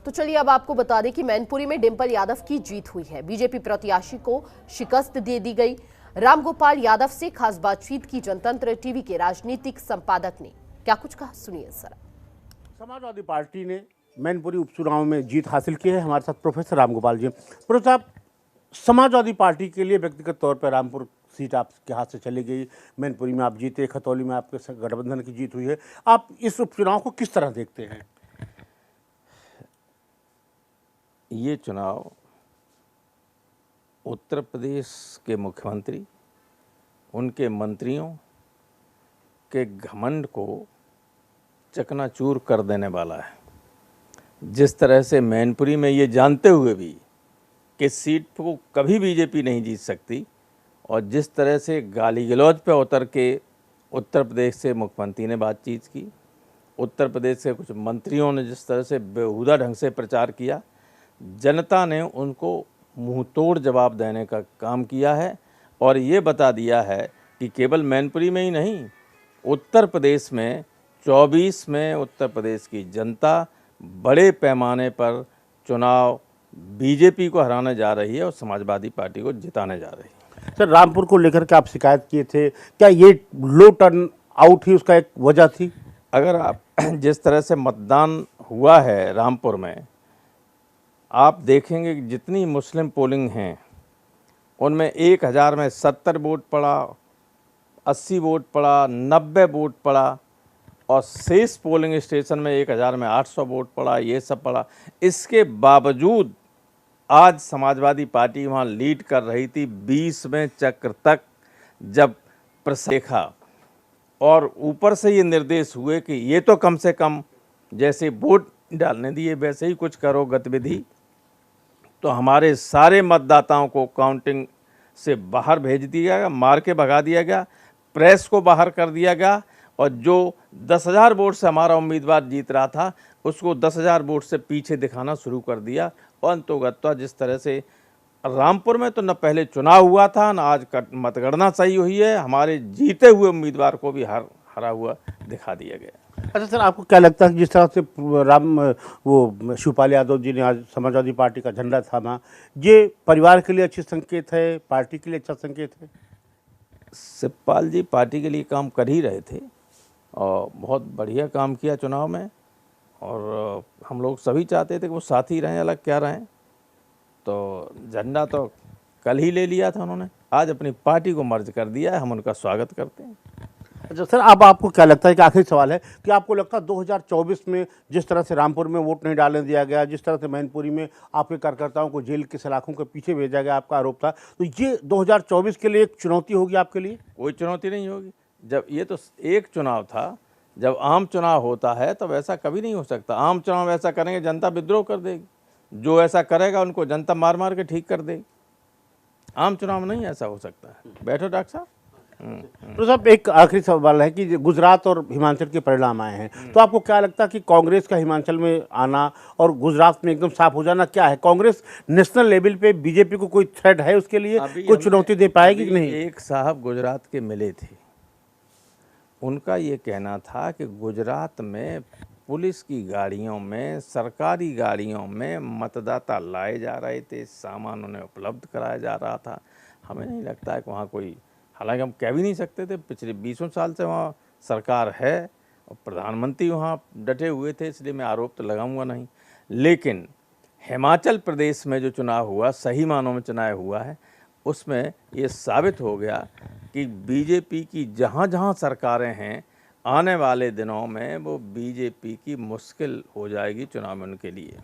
तो चलिए अब आपको बता दें कि मैनपुरी में डिंपल यादव की जीत हुई है। बीजेपी प्रत्याशी को शिकस्त दे दी गई। रामगोपाल यादव से खास बातचीत की जनतंत्र टीवी के राजनीतिक संपादक ने क्या कुछ कहा, सुनिए जरा। समाजवादी पार्टी ने मैनपुरी उपचुनाव में जीत हासिल की है। हमारे साथ प्रोफेसर रामगोपाल जी। प्रोफेसर साहब, समाजवादी पार्टी के लिए व्यक्तिगत तौर पर रामपुर सीट आपके हाथ से चली गई, मैनपुरी में आप जीते, खतौली में आपके गठबंधन की जीत हुई है। आप इस उपचुनाव को किस तरह देखते हैं? ये चुनाव उत्तर प्रदेश के मुख्यमंत्री, उनके मंत्रियों के घमंड को चकनाचूर कर देने वाला है। जिस तरह से मैनपुरी में ये जानते हुए भी कि सीट को कभी बीजेपी नहीं जीत सकती, और जिस तरह से गाली गलौज पे उतर के उत्तर प्रदेश से मुख्यमंत्री ने बातचीत की, उत्तर प्रदेश से कुछ मंत्रियों ने जिस तरह से बेहुदा ढंग से प्रचार किया, जनता ने उनको मुंह तोड़ जवाब देने का काम किया है। और ये बता दिया है कि केवल मैनपुरी में ही नहीं, उत्तर प्रदेश में 24 में उत्तर प्रदेश की जनता बड़े पैमाने पर चुनाव बीजेपी को हराने जा रही है और समाजवादी पार्टी को जिताने जा रही है। सर, रामपुर को लेकर के आप शिकायत किए थे, क्या ये लो टर्न आउट ही उसका एक वजह थी? अगर आप जिस तरह से मतदान हुआ है रामपुर में, आप देखेंगे कि जितनी मुस्लिम पोलिंग हैं उनमें 1000 में 70 वोट पड़ा, 80 वोट पड़ा, 90 वोट पड़ा, और शेष पोलिंग स्टेशन में 1000 में 800 वोट पड़ा, ये सब पड़ा। इसके बावजूद आज समाजवादी पार्टी वहाँ लीड कर रही थी 20वें चक्र तक। जब देखा और ऊपर से ये निर्देश हुए कि ये तो कम से कम जैसे वोट डालने दिए वैसे ही कुछ करो गतिविधि, तो हमारे सारे मतदाताओं को काउंटिंग से बाहर भेज दिया गया, मार के भगा दिया गया, प्रेस को बाहर कर दिया गया, और जो 10,000 वोट से हमारा उम्मीदवार जीत रहा था उसको 10,000 वोट से पीछे दिखाना शुरू कर दिया। और अंतोगत्वा जिस तरह से रामपुर में तो न पहले चुनाव हुआ था, न आज मतगणना सही हुई है, हमारे जीते हुए उम्मीदवार को भी हरा हुआ दिखा दिया गया। अच्छा सर, आपको क्या लगता है कि जिस तरह से वो शिवपाल यादव जी ने आज समाजवादी पार्टी का झंडा थामा, ये परिवार के लिए अच्छी संकेत है, पार्टी के लिए अच्छा संकेत है? शिवपाल जी पार्टी के लिए काम कर ही रहे थे और बहुत बढ़िया काम किया चुनाव में, और हम लोग सभी चाहते थे कि वो साथ ही रहें, अलग क्या रहें। तो झंडा तो कल ही ले लिया था उन्होंने, आज अपनी पार्टी को मर्ज कर दिया है, हम उनका स्वागत करते हैं। अच्छा सर, अब आपको क्या लगता है कि आखिरी सवाल है कि आपको लगता है 2024 में जिस तरह से रामपुर में वोट नहीं डालने दिया गया, जिस तरह से मैनपुरी में आपके कार्यकर्ताओं को जेल की सलाखों के पीछे भेजा गया, आपका आरोप था, तो ये 2024 के लिए एक चुनौती होगी आपके लिए? कोई चुनौती नहीं होगी। जब ये तो एक चुनाव था, जब आम चुनाव होता है तब ऐसा कभी नहीं हो सकता। आम चुनाव ऐसा करेंगे जनता विद्रोह कर देगी, जो ऐसा करेगा उनको जनता मार मार के ठीक कर देगी। आम चुनाव नहीं ऐसा हो सकता है। बैठो डॉक्टर साहब। तो साहब, एक आखिरी सवाल है कि गुजरात और हिमाचल के परिणाम आए हैं, तो आपको क्या लगता है कि कांग्रेस का हिमाचल में आना और गुजरात में एकदम साफ हो जाना क्या है? कांग्रेस नेशनल लेवल पे बीजेपी को कोई थ्रेट है उसके लिए, कोई चुनौती दे पाएगी कि नहीं? एक साहब गुजरात के मिले थे, उनका ये कहना था कि गुजरात में पुलिस की गाड़ियों में, सरकारी गाड़ियों में मतदाता लाए जा रहे थे, सामान उन्हें उपलब्ध कराया जा रहा था। हमें नहीं लगता है कि वहाँ कोई, हालांकि हम कह भी नहीं सकते थे, पिछले 20 साल से वहाँ सरकार है और प्रधानमंत्री वहाँ डटे हुए थे, इसलिए मैं आरोप तो लगाऊंगा नहीं। लेकिन हिमाचल प्रदेश में जो चुनाव हुआ, सही मानों में चुनाव हुआ है, उसमें ये साबित हो गया कि बीजेपी की जहाँ जहाँ सरकारें हैं, आने वाले दिनों में वो बीजेपी की मुश्किल हो जाएगी चुनाव में उनके लिए।